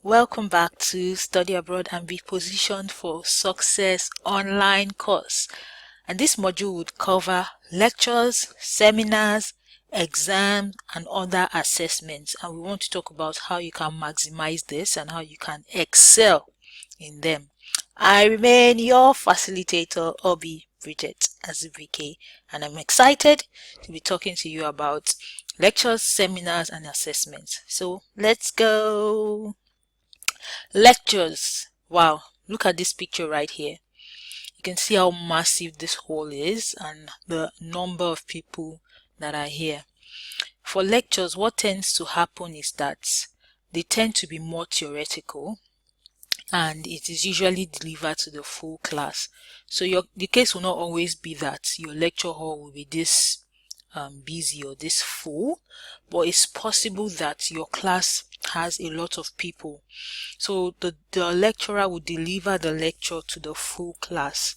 Welcome back to Study Abroad and Be Positioned for Success online course. And this module would cover lectures, seminars, exams, and other assessments. And we want to talk about how you can maximize this and how you can excel in them. I remain your facilitator, Obi Bridget Azubike, and I'm excited to be talking to you about lectures, seminars, and assessments. So let's go. Lectures. Wow, look at this picture right here. You can see how massive this hall is and the number of people that are here. For lectures, what tends to happen is that they tend to be more theoretical and it is usually delivered to the full class. So the case will not always be that your lecture hall will be this busy or this full, but it's possible that your class has a lot of people, so the lecturer would deliver the lecture to the full class.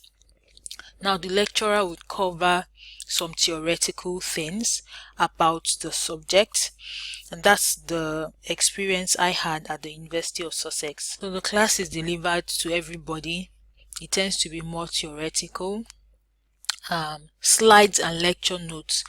Now the lecturer would cover some theoretical things about the subject, and that's the experience I had at the University of Sussex. So the class is delivered to everybody. It tends to be more theoretical. Slides and lecture notes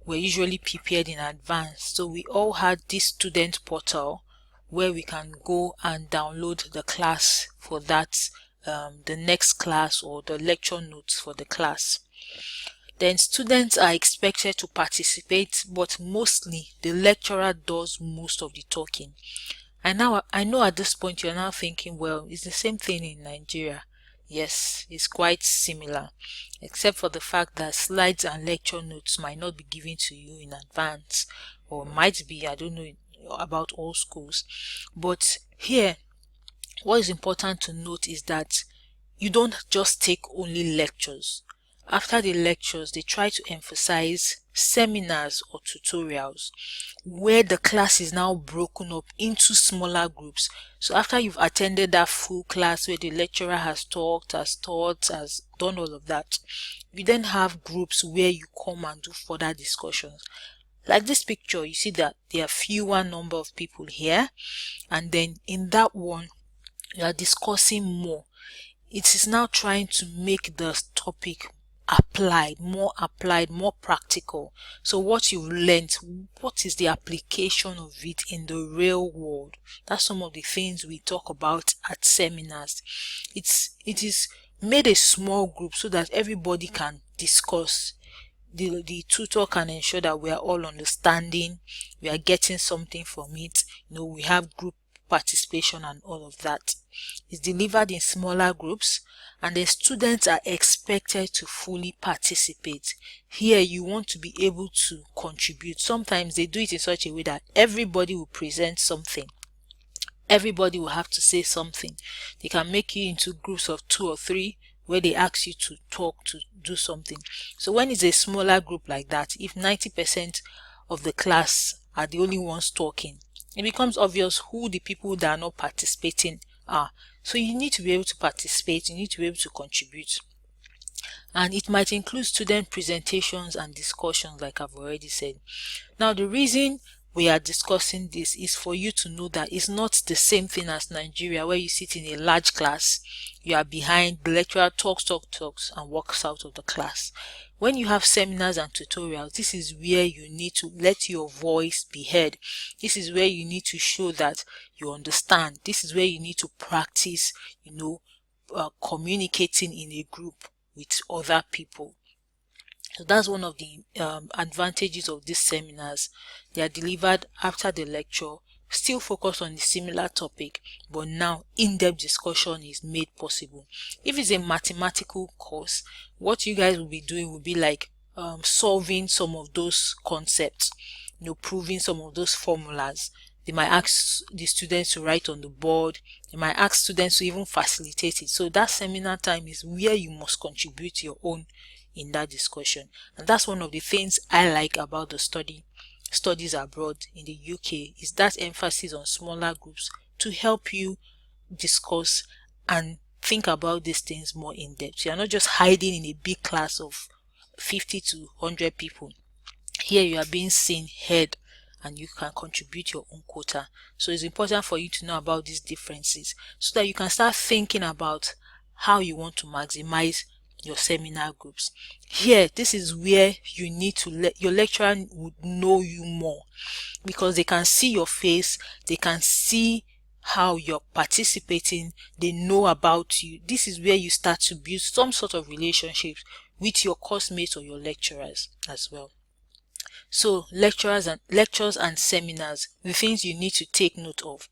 were usually prepared in advance, so we all had this student portal where we can go and download the class for that, the next class or the lecture notes for the class. Then students are expected to participate, but mostly the lecturer does most of the talking. And now I know at this point you're now thinking, well, it's the same thing in Nigeria. Yes, it's quite similar, except for the fact that slides and lecture notes might not be given to you in advance, or might be, I don't know about all schools. But here, what is important to note is that you don't just take only lectures. After the lectures, they try to emphasize seminars or tutorials where the class is now broken up into smaller groups. So after you've attended that full class where the lecturer has talked, has taught, has done all of that, you then have groups where you come and do further discussions. Like this picture, you see that there are fewer number of people here, and then in that one, you are discussing more. It is now trying to make the topic applied, more practical. So what you've learned, what is the application of it in the real world? That's some of the things we talk about at seminars. It is made a small group so that everybody can discuss. The tutor can ensure that we are all understanding, we are getting something from it. We have group participation and all of that. It's delivered in smaller groups, and the students are expected to fully participate. Here you want to be able to contribute. Sometimes they do it in such a way that everybody will present something. Everybody will have to say something. They can make you into groups of 2 or 3 where they ask you to talk, to do something. So when it's a smaller group like that, if 90% of the class are the only ones talking, it becomes obvious who the people that are not participating are. So you need to be able to participate, you need to be able to contribute. And it might include student presentations and discussions, like I've already said. Now the reason we are discussing this is for you to know that it's not the same thing as Nigeria, where you sit in a large class, you are behind, the lecturer talks and walks out of the class. When you have seminars and tutorials, this is where you need to let your voice be heard. This is where you need to show that you understand. This is where you need to practice, communicating in a group with other people. So that's one of the advantages of these seminars. They are delivered after the lecture, still focus on the similar topic, but now in-depth discussion is made possible. If it's a mathematical course, what you guys will be doing will be like solving some of those concepts, proving some of those formulas. They might ask the students to write on the board. They might ask students to even facilitate it. So that seminar time is where you must contribute your own in that discussion. And that's one of the things I like about the studies abroad in the UK, is that emphasis on smaller groups to help you discuss and think about these things more in depth. You're not just hiding in a big class of 50 to 100 people. Here you are being seen, heard, and you can contribute your own quota. So it's important for you to know about these differences so that you can start thinking about how you want to maximize your seminar groups. Here, this is where you need to let your lecturer would know you more, because they can see your face, they can see how you're participating, they know about you. This is where you start to build some sort of relationships with your course mates or your lecturers as well. So lectures and seminars, the things you need to take note of.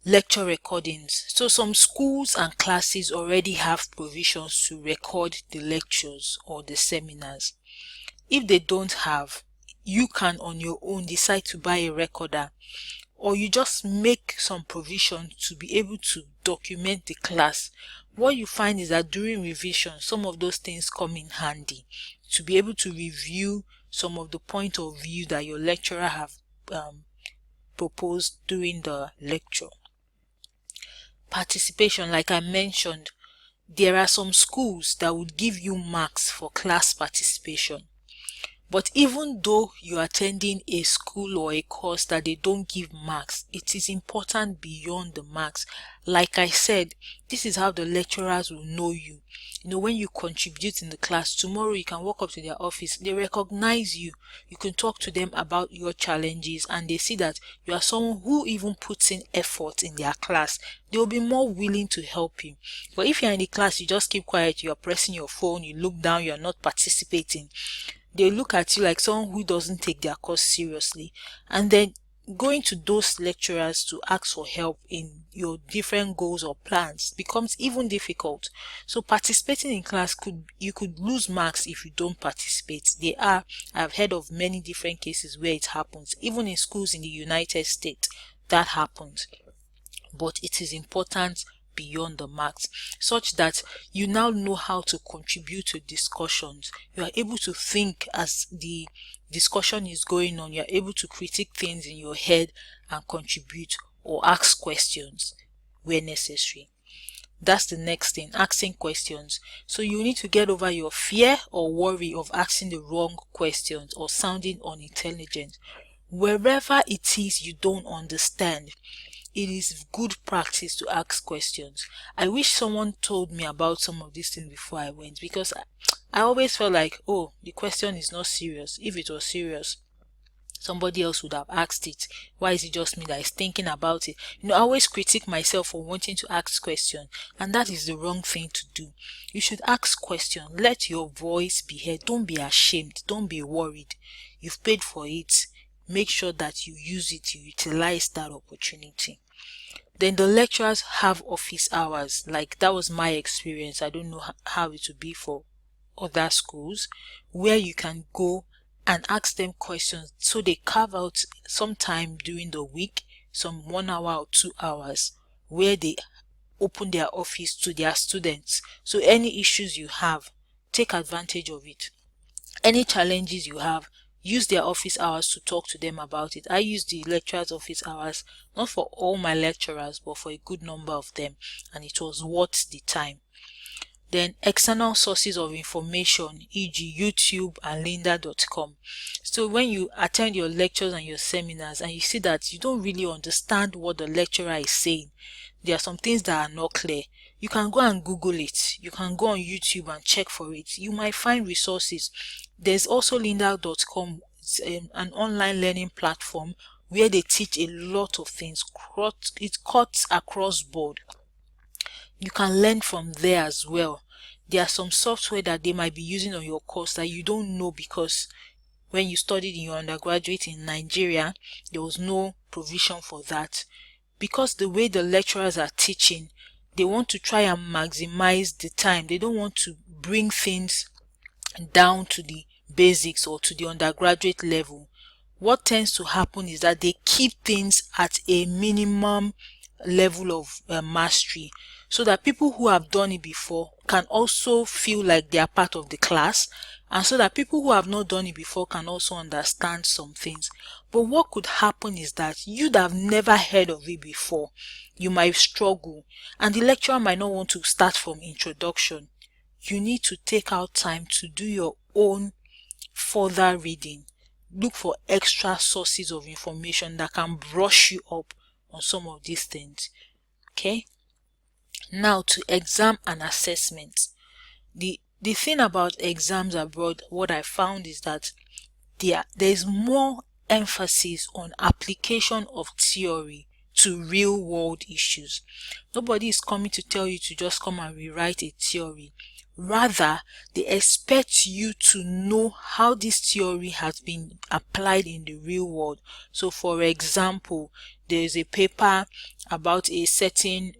Lecture recordings. So some schools and classes already have provisions to record the lectures or the seminars. If they don't have, you can on your own decide to buy a recorder, or you just make some provision to be able to document the class. What you find is that during revision, some of those things come in handy to be able to review some of the point of view that your lecturer have proposed during the lecture. Participation, like I mentioned, there are some schools that would give you marks for class participation. But even though you're attending a school or a course that they don't give marks, it is important beyond the marks. Like I said, this is how the lecturers will know you. You know, when you contribute in the class, tomorrow you can walk up to their office, they recognize you, you can talk to them about your challenges, and they see that you are someone who even puts in effort in their class. They will be more willing to help you. But if you're in the class, you just keep quiet, you're pressing your phone, you look down, you're not participating, they look at you like someone who doesn't take their course seriously. And then going to those lecturers to ask for help in your different goals or plans becomes even difficult. So participating in class, you could lose marks if you don't participate. I've heard of many different cases where it happens. Even in schools in the United States, that happens. But it is important beyond the marks, such that you now know how to contribute to discussions. You are able to think as the discussion is going on. You are able to critique things in your head and contribute or ask questions where necessary. That's the next thing, asking questions. So you need to get over your fear or worry of asking the wrong questions or sounding unintelligent. Wherever it is you don't understand, it is good practice to ask questions. I wish someone told me about some of these things before I went, because I always felt like, oh, the question is not serious. If it was serious, somebody else would have asked it. Why is it just me that is thinking about it? I always critique myself for wanting to ask questions, and that is the wrong thing to do. You should ask questions. Let your voice be heard. Don't be ashamed. Don't be worried. You've paid for it. Make sure that you use it, you utilize that opportunity. Then the lecturers have office hours. Like, that was my experience. I don't know how it would be for other schools, where you can go and ask them questions. So they carve out some time during the week, some 1 hour or 2 hours, where they open their office to their students. So any issues you have, take advantage of it. Any challenges you have, use their office hours to talk to them about it. I use the lecturers' office hours, not for all my lecturers, but for a good number of them, and it was worth the time. Then external sources of information, e.g. YouTube and lynda.com. So when you attend your lectures and your seminars and you see that you don't really understand what the lecturer is saying, there are some things that are not clear, you can go and Google it. You can go on YouTube and check for it. You might find resources. There's also lynda.com, an online learning platform where they teach a lot of things. It cuts across board. You can learn from there as well. There are some software that they might be using on your course that you don't know, because when you studied in your undergraduate in Nigeria, there was no provision for that. Because the way the lecturers are teaching, they want to try and maximize the time. They don't want to bring things down to the basics or to the undergraduate level. What tends to happen is that they keep things at a minimum level of mastery, so that people who have done it before can also feel like they are part of the class, and so that people who have not done it before can also understand some things. But what could happen is that you'd have never heard of it before. You might struggle, and the lecturer might not want to start from introduction. You need to take out time to do your own further reading. look for extra sources of information that can brush you up on some of these things. Okay, now to exam and assessment. The thing about exams abroad, what I found is that there's more emphasis on application of theory to real world issues. Nobody is coming to tell you to just come and rewrite a theory. Rather, they expect you to know how this theory has been applied in the real world. So for example, there's a paper about a certain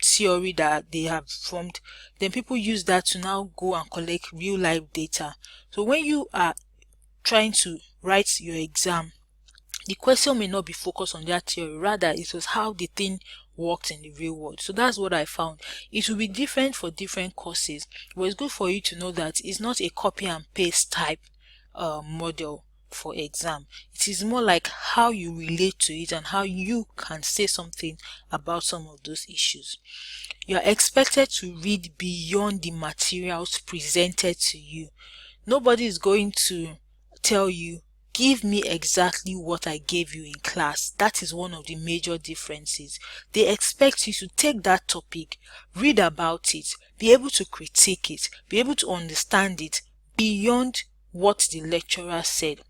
theory that they have formed. Then people use that to now go and collect real life data. So when you are trying to write your exam, the question may not be focused on that theory, rather it was how the thing works in the real world. So that's what I found. It will be different for different courses, but it's good for you to know that it's not a copy and paste type model for exam. It is more like how you relate to it and how you can say something about some of those issues. You are expected to read beyond the materials presented to you. Nobody is going to tell you, give me exactly what I gave you in class. That is one of the major differences. They expect you to take that topic, read about it, be able to critique it, be able to understand it beyond what the lecturer said.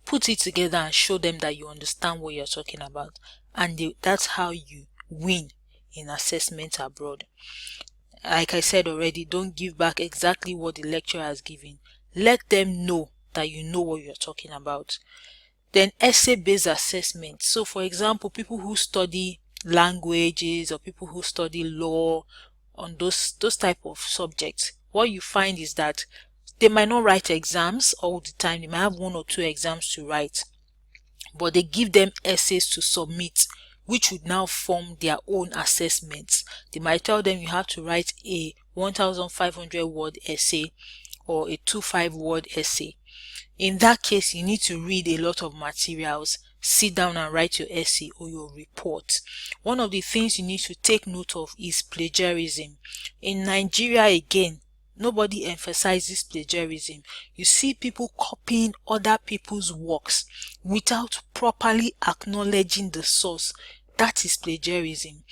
Put it together and show them that you understand what you're talking about. And that's how you win in assessment abroad. Like I said already, don't give back exactly what the lecturer has given. Let them know that you know what you're talking about. Then essay-based assessment. So for example, people who study languages or people who study law on those type of subjects, what you find is that they might not write exams all the time. They might have 1 or 2 exams to write, but they give them essays to submit, which would now form their own assessments. They might tell them you have to write a 1,500 word essay or a 2,500 word essay. In that case, you need to read a lot of materials, sit down and write your essay or your report. One of the things you need to take note of is plagiarism. In Nigeria, again, nobody emphasizes plagiarism. You see people copying other people's works without properly acknowledging the source. That is plagiarism.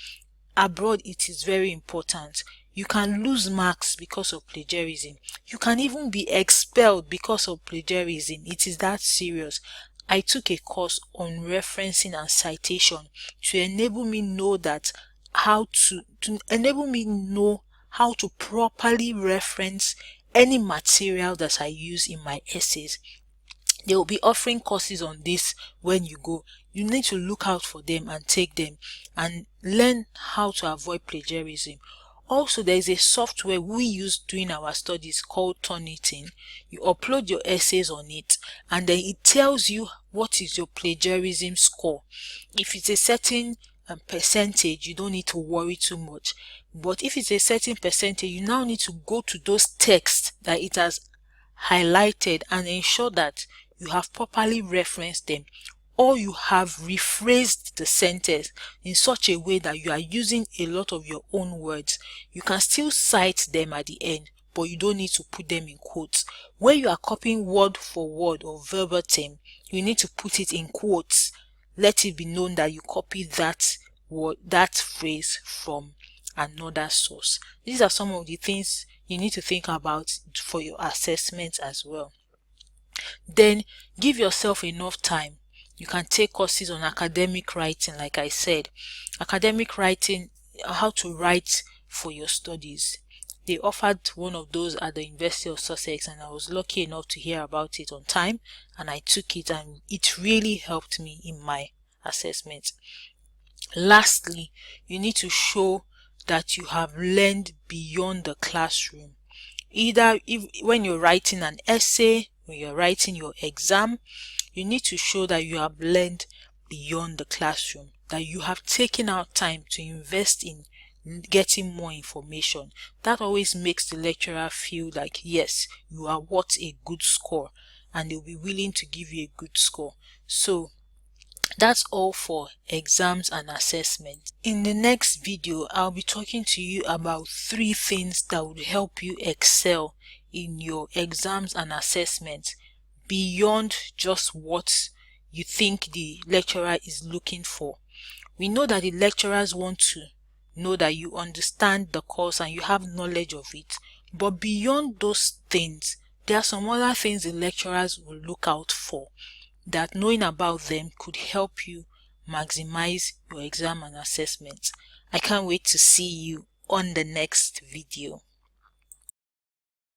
Abroad, it is very important. You can lose marks because of plagiarism. You can even be expelled because of plagiarism. It is that serious. I took a course on referencing and citation to enable me know that how to properly reference any material that I use in my essays. They will be offering courses on this when you go. You need to look out for them and take them and learn how to avoid plagiarism. Also, there is a software we use during our studies called Turnitin. You upload your essays on it and then it tells you what is your plagiarism score. If it's a certain percentage, you don't need to worry too much. But if it's a certain percentage, you now need to go to those texts that it has highlighted and ensure that you have properly referenced them, or you have rephrased the sentence in such a way that you are using a lot of your own words. You can still cite them at the end, but you don't need to put them in quotes. When you are copying word for word or verbatim, you need to put it in quotes. Let it be known that you copied that word, that phrase from another source. These are some of the things you need to think about for your assessment as well. Then give yourself enough time. You can take courses on academic writing. Like I said, academic writing, how to write for your studies. They offered one of those at the University of Sussex and I was lucky enough to hear about it on time and I took it and it really helped me in my assessment. Lastly, you need to show that you have learned beyond the classroom. Either when you're writing an essay, when you're writing your exam, you need to show that you have learned beyond the classroom, that you have taken out time to invest in getting more information. That always makes the lecturer feel like, yes, you are worth a good score and they'll be willing to give you a good score. So that's all for exams and assessment. In the next video, I'll be talking to you about 3 things that would help you excel in your exams and assessments beyond just what you think the lecturer is looking for. We know that the lecturers want to know that you understand the course and you have knowledge of it, but beyond those things, there are some other things the lecturers will look out for, that knowing about them could help you maximize your exam and assessment. I can't wait to see you on the next video.